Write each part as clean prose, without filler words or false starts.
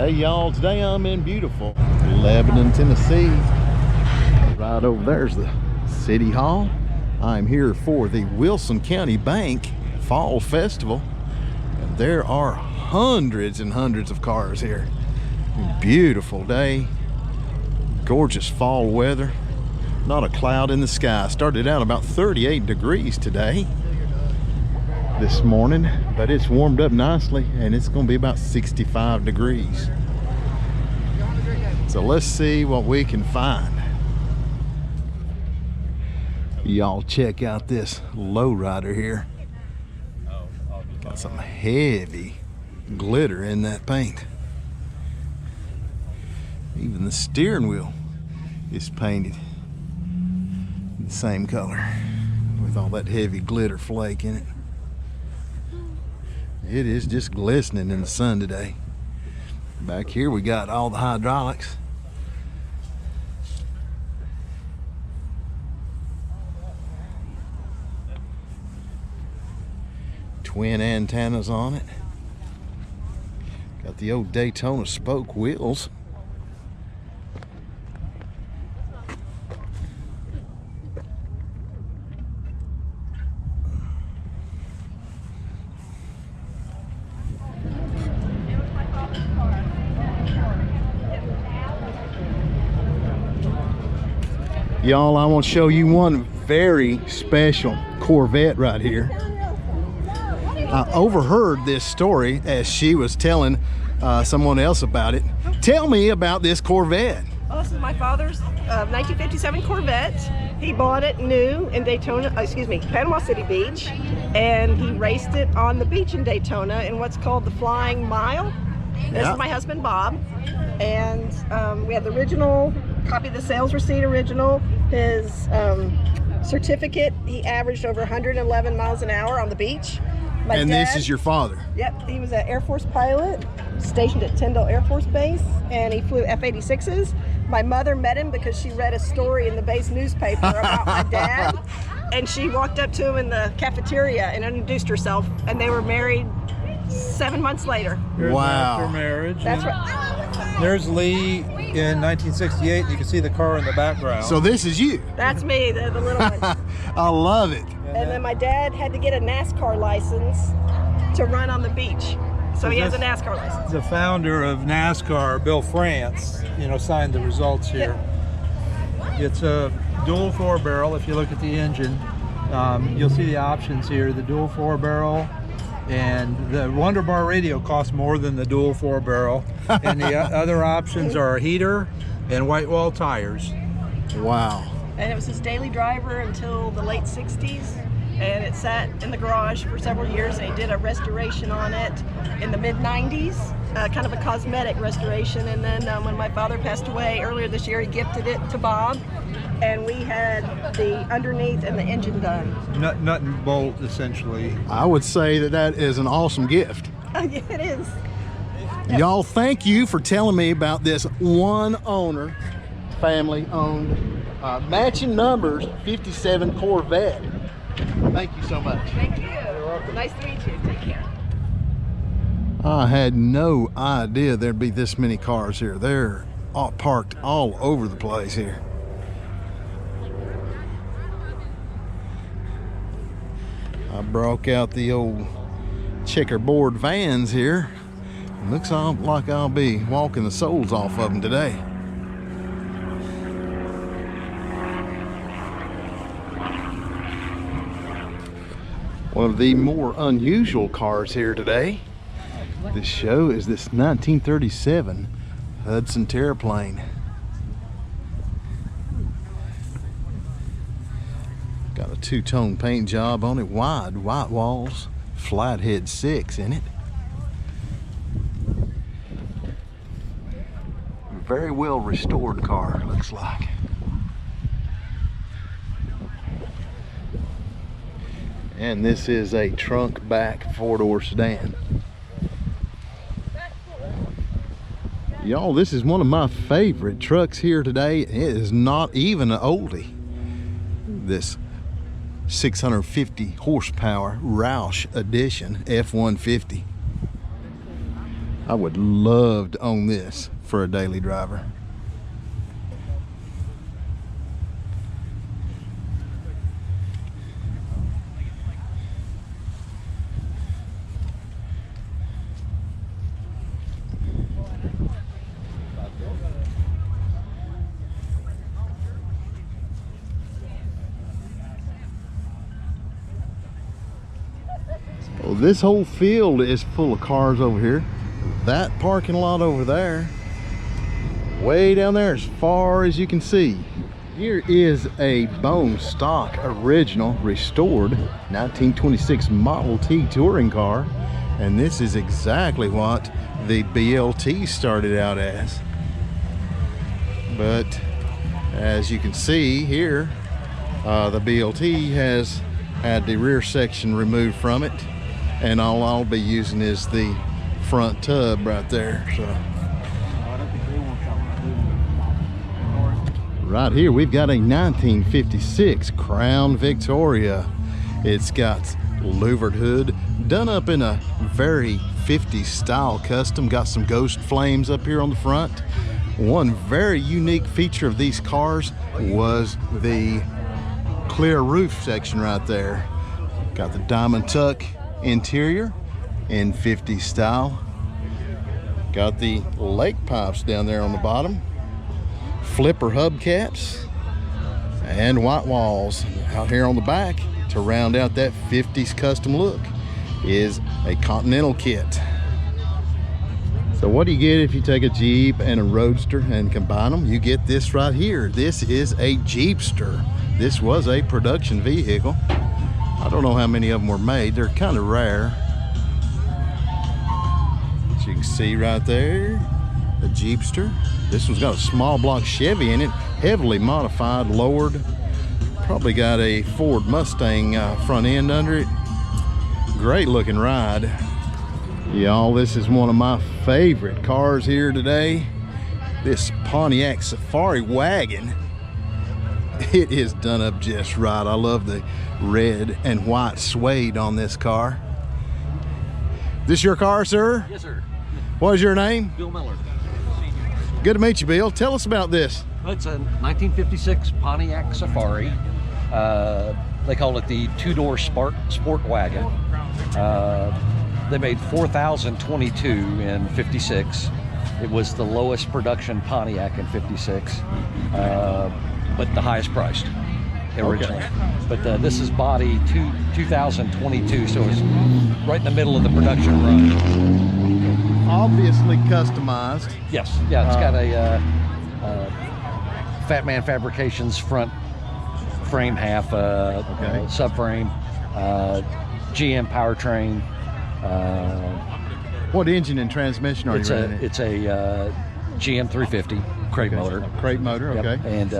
Hey y'all, today I'm in beautiful Lebanon, Tennessee. Right over there's the City Hall. I'm here for the Wilson County Bank Fall Festival. And there are hundreds and hundreds of cars here. Beautiful day, gorgeous fall weather, not a cloud in the sky. Started out about 38 degrees today, this morning, but it's warmed up nicely and it's going to be about 65 degrees. So let's see what we can find. Y'all check out this lowrider here. Got some heavy glitter in that paint. Even the steering wheel is painted the same color with all that heavy glitter flake in it. It is just glistening in the sun today. Back here we got all the hydraulics. Twin antennas on it. Got the old Daytona spoke wheels. Y'all, I want to show you one very special Corvette right here. I overheard this story as she was telling someone else about it. Tell me about this Corvette. Oh, this is my father's 1957 Corvette. He bought it new in Daytona, Panama City Beach, and he raced it on the beach in Daytona in what's called the Flying Mile. This is my husband Bob, and we have the original copy of the sales receipt, original. His certificate, he averaged over 111 miles an hour on the beach. And dad, this is your father? Yep, he was an Air Force pilot stationed at Tyndall Air Force Base, and he flew F-86s. My mother met him because she read a story in the base newspaper about my dad, and she walked up to him in the cafeteria and introduced herself, and they were married 7 months later. Wow. After marriage. That's right. There's Lee in 1968. You can see the car in the background. So this is you? That's me, the little one. I love it. And then my dad had to get a NASCAR license to run on the beach. So he has a NASCAR license. The founder of NASCAR, Bill France, signed the results here. Yeah. It's a dual 4-barrel. If you look at the engine, you'll see the options here. The dual 4-barrel, and the Wonder Bar radio costs more than the dual 4-barrel. And the other options are a heater and white wall tires. Wow. And it was his daily driver until the late 60s. And it sat in the garage for several years. They did a restoration on it in the mid-90s, kind of a cosmetic restoration. And then when my father passed away earlier this year, he gifted it to Bob. And we had the underneath and the engine done. Nut and bolt, essentially. I would say that is an awesome gift. Yeah, it is. Y'all, thank you for telling me about this one owner, family owned, matching numbers 57 Corvette. Thank you so much. Thank you. You're welcome. Nice to meet you. Take care. I had no idea there'd be this many cars here. They're all parked all over the place here. I broke out the old checkerboard vans here. Looks like I'll be walking the soles off of them today. One of the more unusual cars here today. This show is this 1937 Hudson Terraplane. Got a two-tone paint job on it, wide white walls, flathead 6 in it. Very well restored car, looks like. And this is a trunk back 4-door sedan. Y'all, this is one of my favorite trucks here today. It is not even an oldie. This 650 horsepower Roush Edition F-150. I would love to own this for a daily driver. Well, this whole field is full of cars over here. That parking lot over there, way down there as far as you can see. Here is a bone stock original restored 1926 Model T touring car, and this is exactly what the BLT started out as. But as you can see here, the BLT has had the rear section removed from it, and all I'll be using is the front tub right there. So right here we've got a 1956 Crown Victoria. It's got louvered hood, done up in a very 50s style custom. Got some ghost flames up here on the front. One very unique feature of these cars was the clear roof section right there. Got the diamond tuck interior in 50s style. Got the lake pipes down there on the bottom, flipper hubcaps, and white walls. Out here on the back to round out that 50s custom look is a Continental kit. So what do you get if you take a Jeep and a Roadster and combine them? You get this right here. This is a Jeepster. This was a production vehicle. I don't know how many of them were made. They're kind of rare. As you can see right there, a Jeepster. This one's got a small block Chevy in it, heavily modified, lowered. Probably got a Ford Mustang front end under it. Great looking ride. Y'all, this is one of my favorite cars here today. This Pontiac Safari Wagon. It is done up just right. I love the red and white suede on this car. This your car, sir? Yes, sir. What is your name? Bill Miller. Good to meet you, Bill. Tell us about this. It's a 1956 Pontiac Safari. They call it the two-door sport wagon. They made 4,022 in 56. It was the lowest production Pontiac in 56, but the highest priced originally. Okay. But this is body 2022, so it's right in the middle of the production run. Obviously customized. Yes, yeah, it's got a Fat Man Fabrications front frame half, subframe, GM powertrain. What engine and transmission are you running? It's a GM 350 crate motor. Crate motor, okay. Yep. And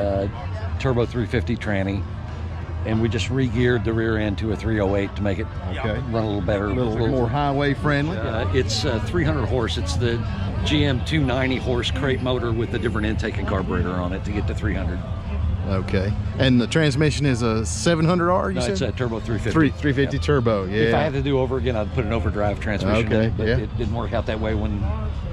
turbo 350 tranny. And we just re-geared the rear end to a 308 to make it run a little better. A little more highway friendly. It's 300 horse. It's the GM 290 horse crate motor with a different intake and carburetor on it to get to 300. Okay. And the transmission is a 700R, you said? It's a turbo 350. 350 turbo, yeah. If I had to do over again, I'd put an overdrive transmission in, but it didn't work out that way when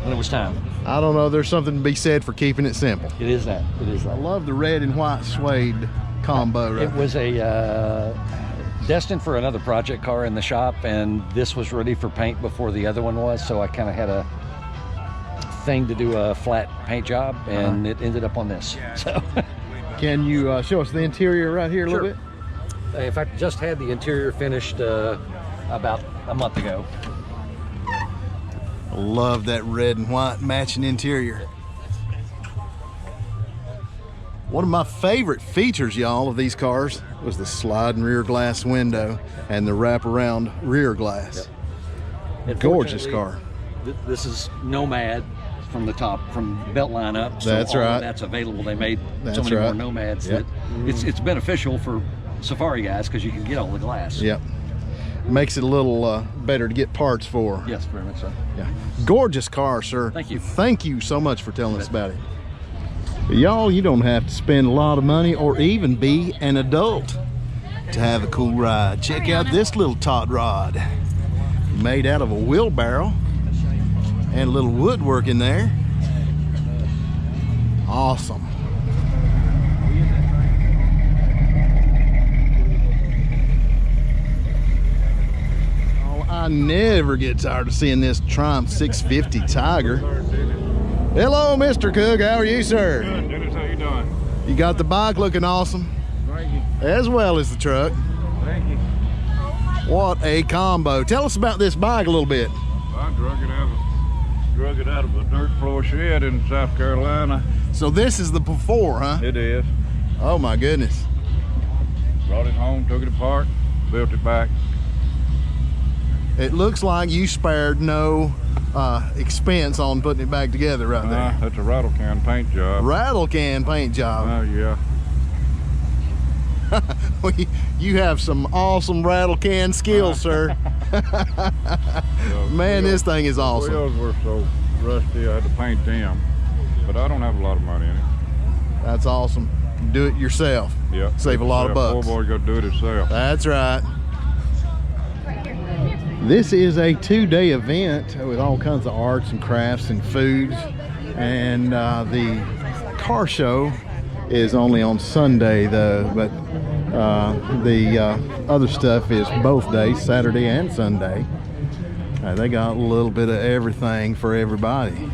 it was time. I don't know. There's something to be said for keeping it simple. It is that. It is that. I love the red and white suede combo. Right? It was a destined for another project car in the shop, and this was ready for paint before the other one was, so I kind of had a thing to do a flat paint job, and it ended up on this. So. Can you show us the interior right here a little bit? In fact, I just had the interior finished about a month ago. Love that red and white matching interior. One of my favorite features, y'all, of these cars was the sliding rear glass window and the wraparound rear glass. Yep. Gorgeous car. This is Nomad from the top, from Beltline up. So that's all right. Of that's available. They made so many more Nomads that it's beneficial for Safari guys because you can get all the glass. Yep. Makes it a little better to get parts for. Yes, very much so. Yeah. Gorgeous car, sir. Thank you. Thank you so much for telling us about it. Y'all, you don't have to spend a lot of money or even be an adult to have a cool ride. Check out this little tot rod. Made out of a wheelbarrow. and a little woodwork in there. Awesome. Oh, I never get tired of seeing this Triumph 650 Tiger. Hello, Mr. Cook. How are you, sir? Good, Dennis. How you doing? You got the bike looking awesome, Thank you. as well as the truck. Thank you. What a combo. Tell us about this bike a little bit. I drug it out of a dirt floor shed in South Carolina. So this is the before, huh? It is. Oh my goodness. Brought it home, took it apart, built it back. It looks like you spared no expense on putting it back together right there. That's a rattle can paint job. Rattle can paint job. Oh, yeah. Well, you have some awesome rattle can skills, sir. Man, this thing is The awesome. wheels were so rusty, I had to paint them. But I don't have a lot of money in it. That's awesome. Do it yourself. Yeah. Save a lot of bucks. Poor boy go do it himself. That's right. This is a 2-day event with all kinds of arts and crafts and foods. And the car show is only on Sunday though, but the other stuff is both days, Saturday and Sunday. They got a little bit of everything for everybody.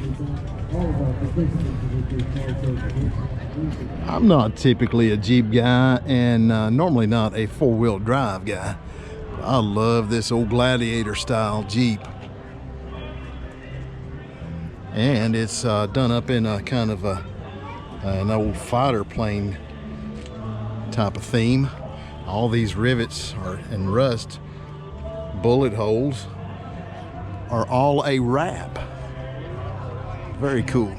I'm not typically a Jeep guy and normally not a four-wheel drive guy. I love this old Gladiator style Jeep. And it's done up in a kind of an old fighter plane type of theme. All these rivets and rust bullet holes are all a wrap. Very cool.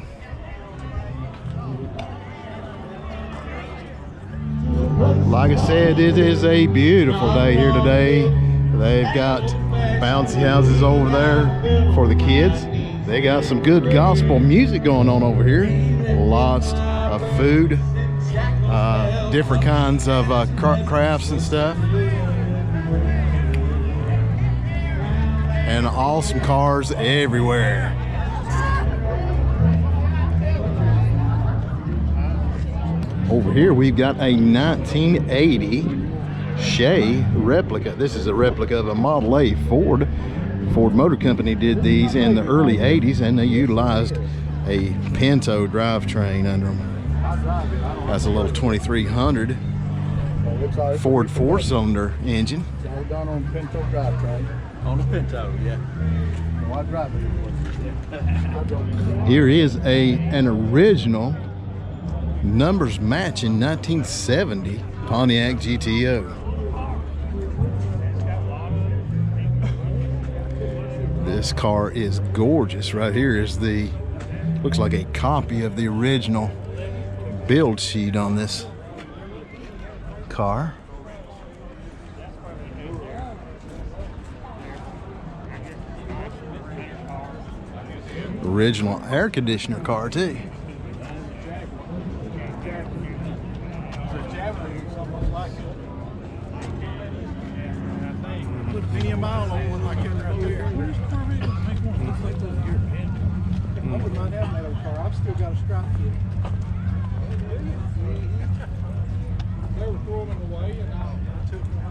Like I said, it is a beautiful day here today. They've got bouncy houses over there for the kids. They got some good gospel music going on over here. Lots of food, different kinds of crafts and stuff. And awesome cars everywhere. Over here we've got a 1980 Chevy replica. This is a replica of a Model A Ford. Ford Motor Company did these in the early 80s and they utilized a Pinto drivetrain under them. That's a little 2300 Ford 4-cylinder engine. All done on Pinto drivetrain. On the Pinto, yeah. No, I drive it. Here is an original numbers matching 1970 Pontiac Gto. This car is gorgeous. Right here is looks like a copy of the original build sheet on this car. Original air conditioner car too. Put a penny a mile on one like that right there. I wouldn't mind having that old car. I've still got a stripe kit. They were throwing them away and I took them.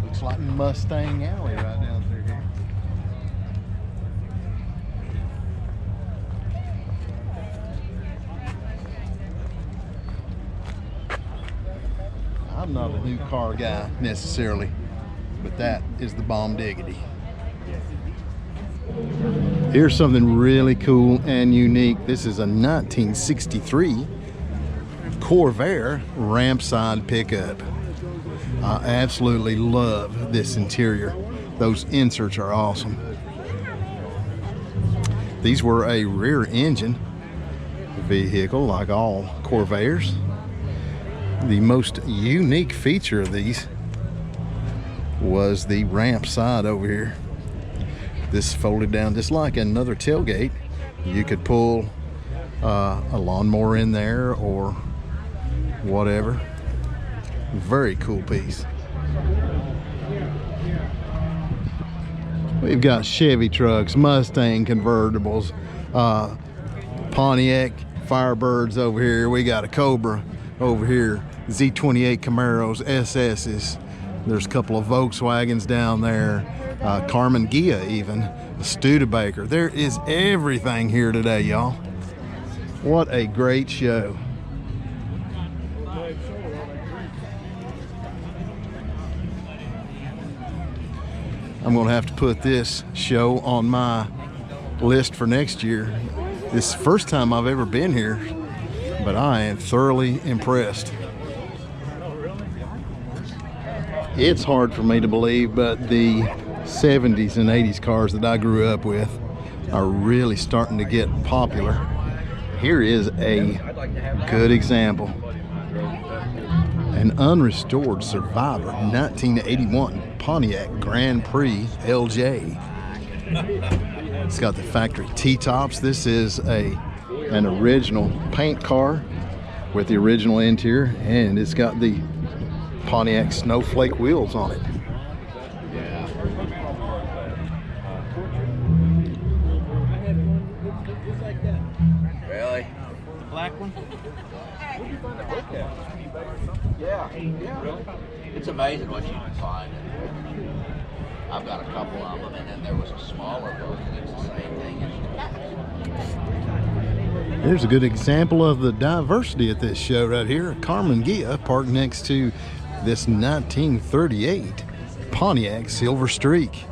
Looks like Mustang Alley right down through here. I'm not a new car guy necessarily, but that is the bomb diggity. Here's something really cool and unique. This is a 1963 Corvair Rampside pickup. I absolutely love this interior. Those inserts are awesome. These were a rear engine vehicle like all Corvairs. The most unique feature of these was the ramp side over here. This folded down just like another tailgate. You could pull a lawnmower in there or whatever. Very cool piece. We've got Chevy trucks, Mustang convertibles, Pontiac Firebirds over here. We got a Cobra over here, Z28 Camaros, SS's. There's a couple of Volkswagens down there, Carmen Ghia even, a Studebaker. There is everything here today, y'all. What a great show. I'm gonna have to put this show on my list for next year. This is the first time I've ever been here, but I am thoroughly impressed. It's hard for me to believe, but the 70s and 80s cars that I grew up with are really starting to get popular. Here is a good example. An unrestored Survivor 1981 Pontiac Grand Prix LJ. It's got the factory T-tops. This is an original paint car with the original interior, and it's got the Pontiac snowflake wheels on it. Really? Black one? Yeah. Really? It's amazing what you can find. I've got a couple of them, and then there was a smaller version. It's the same thing. Here's a good example of the diversity at this show right here. A Carmen Ghia parked next to this 1938 Pontiac Silver Streak,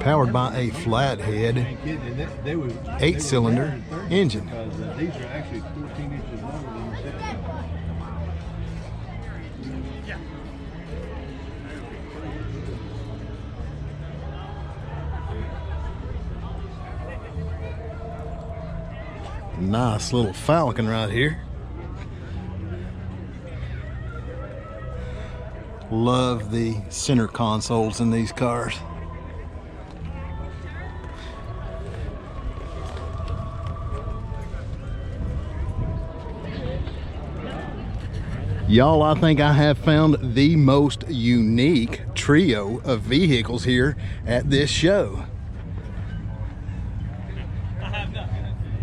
powered by a flathead 8-cylinder engine. These are actually 14 inches longer than the 70. Nice little Falcon right here. Love the center consoles in these cars. Y'all, I think I have found the most unique trio of vehicles here at this show.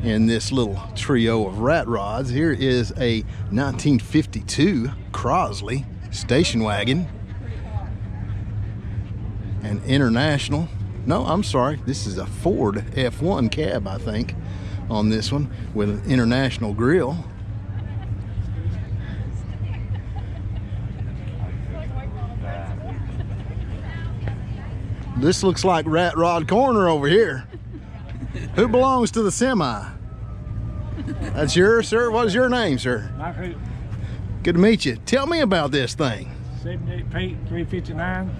In this little trio of rat rods, here is a 1952 Crosley station wagon. An International, no, I'm sorry, this is a Ford F1 cab, I think, on this one, with an International grille. This looks like Rat Rod Corner over here. Who belongs to the semi? That's yours, sir? What is your name, sir? My feet, Good to meet you. Tell me about this thing. 78 feet, 359.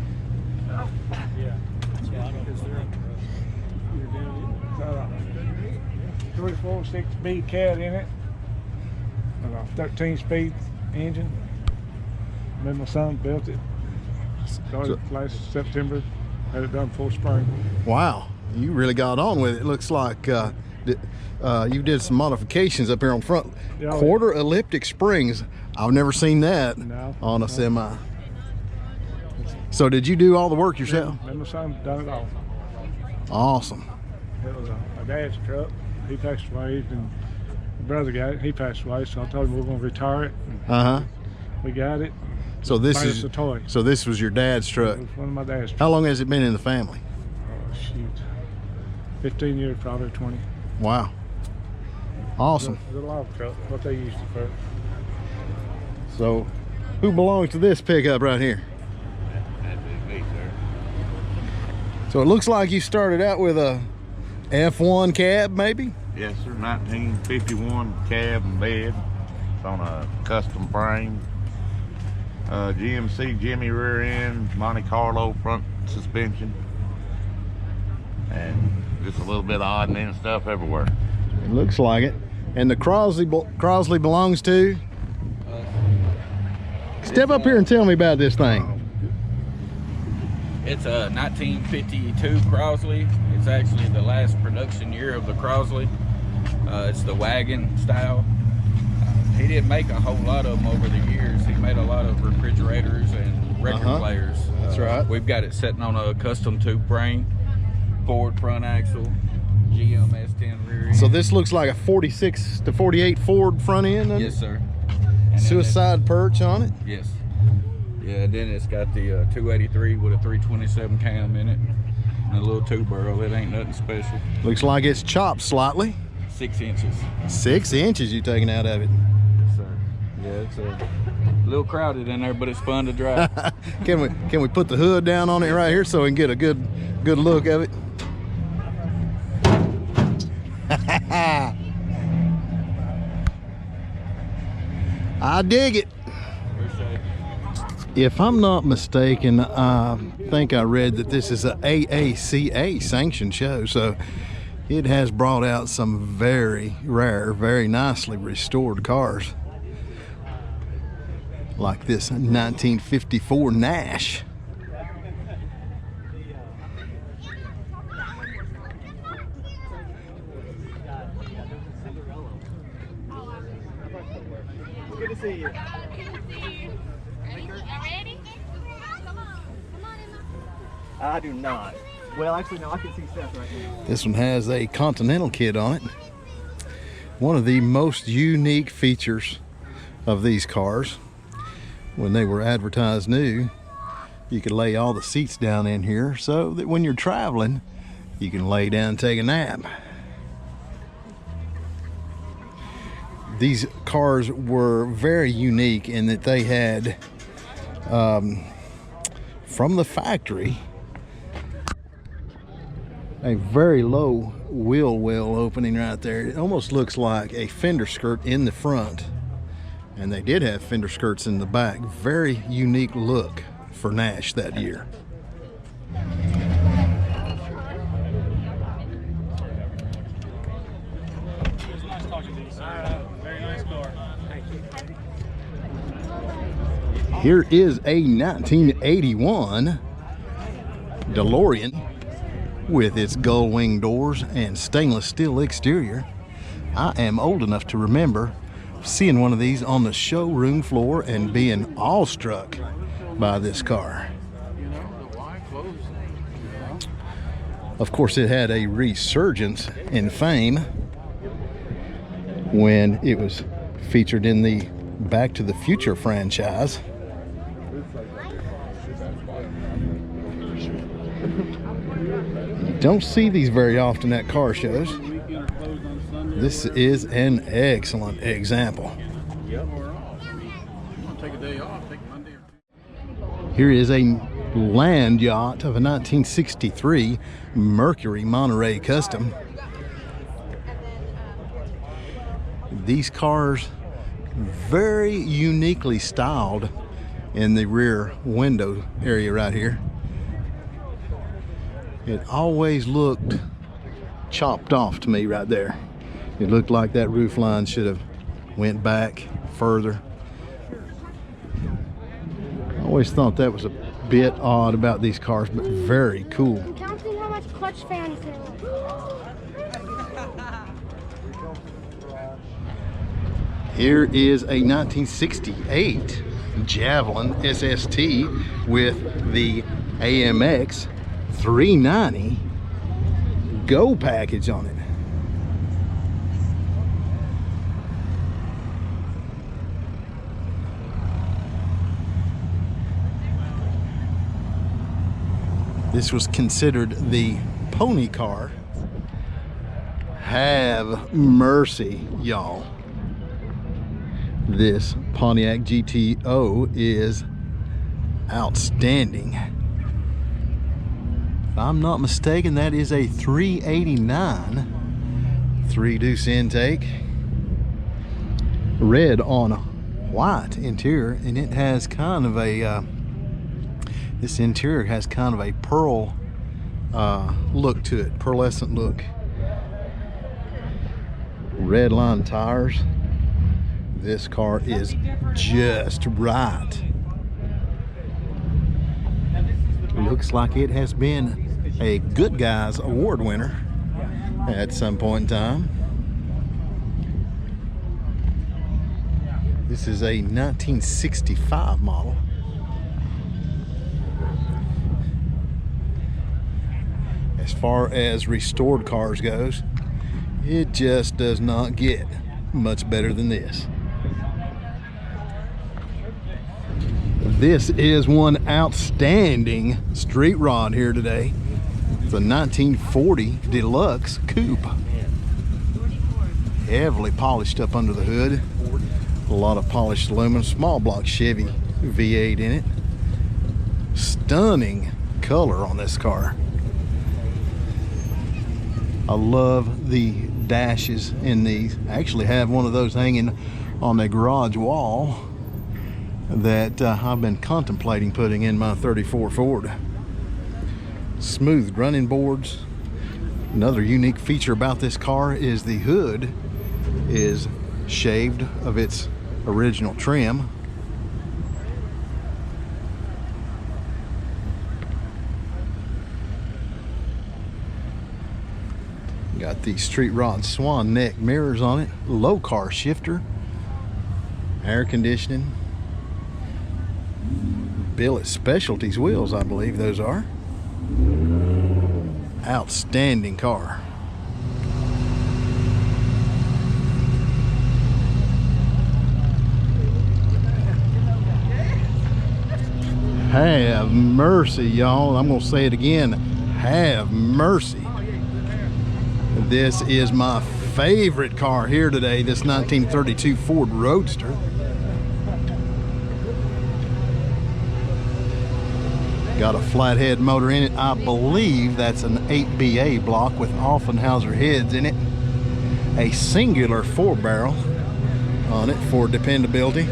Yeah. 34.6B cat in it. And a 13-speed engine. And then my son built it. Started last September. Had it done full spring. Wow, you really got on with it. It looks like you did some modifications up here on front. Yeah, Quarter elliptic springs. I've never seen that No, on a no. semi. So did you do all the work yourself? And my son done it all. Awesome. It was my dad's truck. He passed away, and my brother got it. He passed away, so I told him we were going to retire it. And Uh-huh. we got it. So this Made is us a toy. So this was your dad's truck. It was one of my dad's trucks. How long has it been in the family? Oh, shoot. 15 years, probably 20. Wow. Awesome. It's a log truck, what they used it for. So who belongs to this pickup right here? That'd be me, sir. So it looks like you started out with a F1 cab, maybe? Yes, sir. 1951 cab and bed. It's on a custom frame. GMC Jimmy rear end, Monte Carlo front suspension, and just a little bit of odd and end stuff everywhere. It looks like it. And the Crosley belongs to? Step up here and tell me about this thing. It's a 1952 Crosley. It's actually the last production year of the Crosley. It's the wagon style. He didn't make a whole lot of them over the years. He made a lot of refrigerators and record players. That's right. We've got it sitting on a custom tube frame, Ford front axle, GM S10 rear end. So this looks like a 46 to 48 Ford front end? Yes, sir. And Suicide perch on it? Yes. Yeah, and then it's got the 283 with a 327 cam in it. And a little 2-barrel. It ain't nothing special. Looks like it's chopped slightly. 6 inches. 6 inches you taking out of it. Yes, sir. Yeah, it's a little crowded in there, but it's fun to drive. Can we put the hood down on it right here so we can get a good look of it? I dig it. If I'm not mistaken, I think I read that this is a AACA sanctioned show, so it has brought out some very rare, very nicely restored cars. Like this 1954 Nash. Good to see you. I do not. Well, actually, no, I can see Seth right now. This one has a Continental kit on it. One of the most unique features of these cars, when they were advertised new, you could lay all the seats down in here so that when you're traveling, you can lay down and take a nap. These cars were very unique in that they had, from the factory, a very low wheel well opening right there. It almost looks like a fender skirt in the front, and they did have fender skirts in the back. Very unique look for Nash that year. Here is a 1981 DeLorean with its gull wing doors and stainless steel exterior. I am old enough to remember seeing one of these on the showroom floor and being awestruck by this car. Of course, it had a resurgence in fame when it was featured in the Back to the Future franchise. Don't see these very often at car shows. This is an excellent example. Here is a land yacht of a 1963 Mercury Monterey Custom. These cars very uniquely styled in the rear window area right here. It always looked chopped off to me right there. It looked like that roof line should have went back further. I always thought that was a bit odd about these cars, but very cool. I'm counting how much clutch fans there are. Here is a 1968 Javelin SST with the AMX 390 Go package on it. This was considered the pony car. Have mercy, y'all. This Pontiac Gto is outstanding. If I'm not mistaken, that is a 389 3-deuce intake. Red on white interior, and it has kind of a this interior has kind of a pearl look to it, pearlescent look. Red line tires. This car is just right. Looks like it has been a Good Guys Award winner at some point in time. This is a 1965 model. as far as restored cars goes, it just does not get much better than this. This is one outstanding street rod here today. It's a 1940 Deluxe Coupe. Heavily polished up under the hood. A lot of polished aluminum, small block Chevy V8 in it. Stunning color on this car. I love the dashes in these. I actually have one of those hanging on the garage wall that I've been contemplating putting in my 34 Ford. Smooth running boards. Another unique feature about this car is the hood is shaved of its original trim. Got the street rod swan neck mirrors on it, low car shifter, air conditioning, billet specialties wheels, I believe those are. Outstanding car. Have mercy, y'all. I'm gonna say it again. Have mercy. This is my favorite car here today, this 1932 Ford Roadster. Got a flathead motor in it. I believe that's an 8BA block with Offenhauser heads in it. A singular 4-barrel on it for dependability.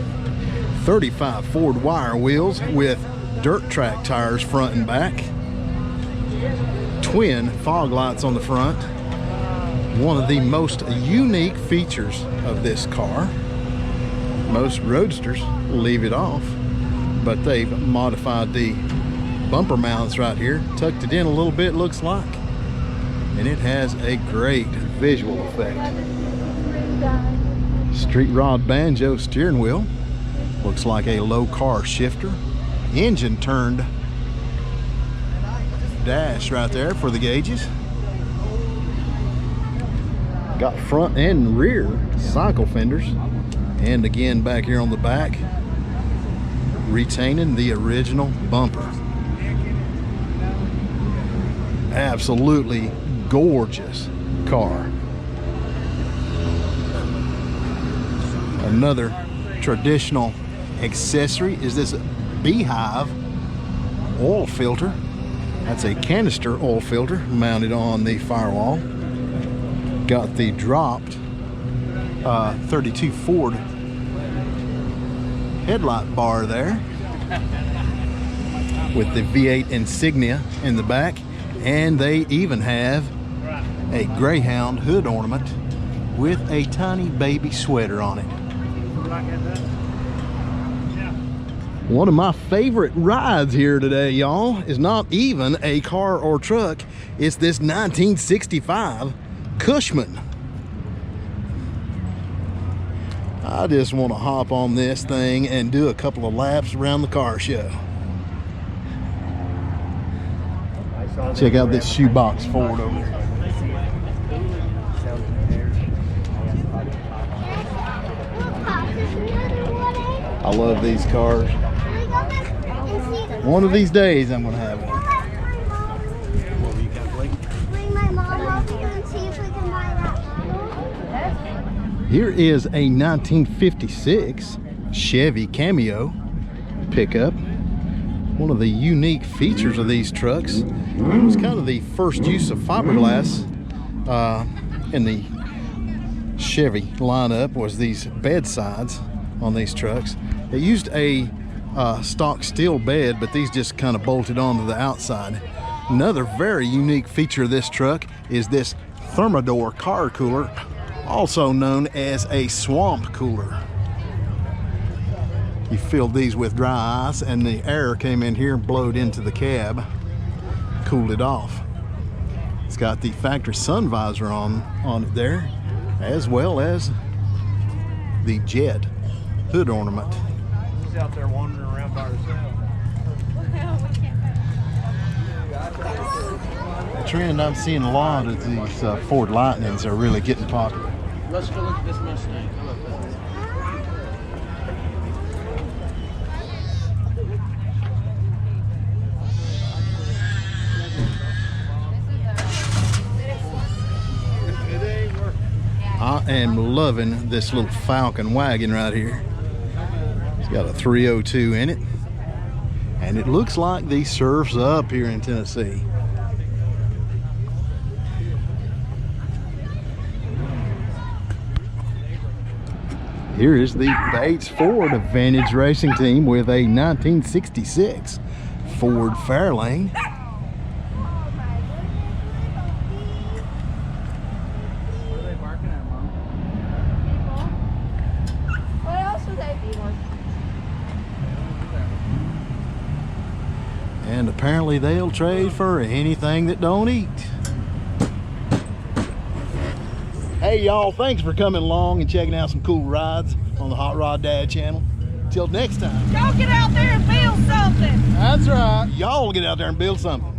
35 Ford wire wheels with dirt track tires front and back. Twin fog lights on the front. One of the most unique features of this car. Most Roadsters leave it off, but they've modified the bumper mounts right here, tucked it in a little bit, looks like, and it has a great visual effect. Street rod banjo steering wheel, looks like a low car shifter. Engine turned dash right there for the gauges. Got front and rear cycle fenders, and again back here on the back, retaining the original bumper. Absolutely gorgeous car. Another traditional accessory is this Beehive oil filter. That's a canister oil filter mounted on the firewall. Got the dropped 32 Ford headlight bar there with the V8 insignia in the back, and they even have a Greyhound hood ornament with a tiny baby sweater on it. One of my favorite rides here today, y'all, is not even a car or truck. It's this 1965 Cushman. I just want to hop on this thing and do a couple of laps around the car show. Check out this shoebox Ford over there. I love these cars. One of these days I'm gonna have one. Bring my mom over and see if we can buy that. Here is a 1956 Chevy Cameo pickup. One of the unique features of these trucks, it was kind of the first use of fiberglass in the Chevy lineup, was these bed sides on these trucks. They used a stock steel bed, but these just kind of bolted onto the outside. Another very unique feature of this truck is this Thermador car cooler, also known as a swamp cooler. You filled these with dry ice and the air came in here and blowed into the cab, cooled it off. It's got the factory sun visor on it there, as well as the jet hood ornament. She's out there wandering around by herself. The trend I'm seeing a lot of these Ford Lightnings are really getting popular. Let's go look at this Mustang. I am loving this little Falcon wagon right here. It's got a 302 in it. And it looks like these surfs up here in Tennessee. Here is the Bates Ford Advantage Racing Team with a 1966 Ford Fairlane. What else would they be worth? And apparently they'll trade for anything that don't eat. Hey y'all, thanks for coming along and checking out some cool rides on the Hot Rod Dad channel. Till next time. Y'all get out there and build something. That's right. Y'all get out there and build something.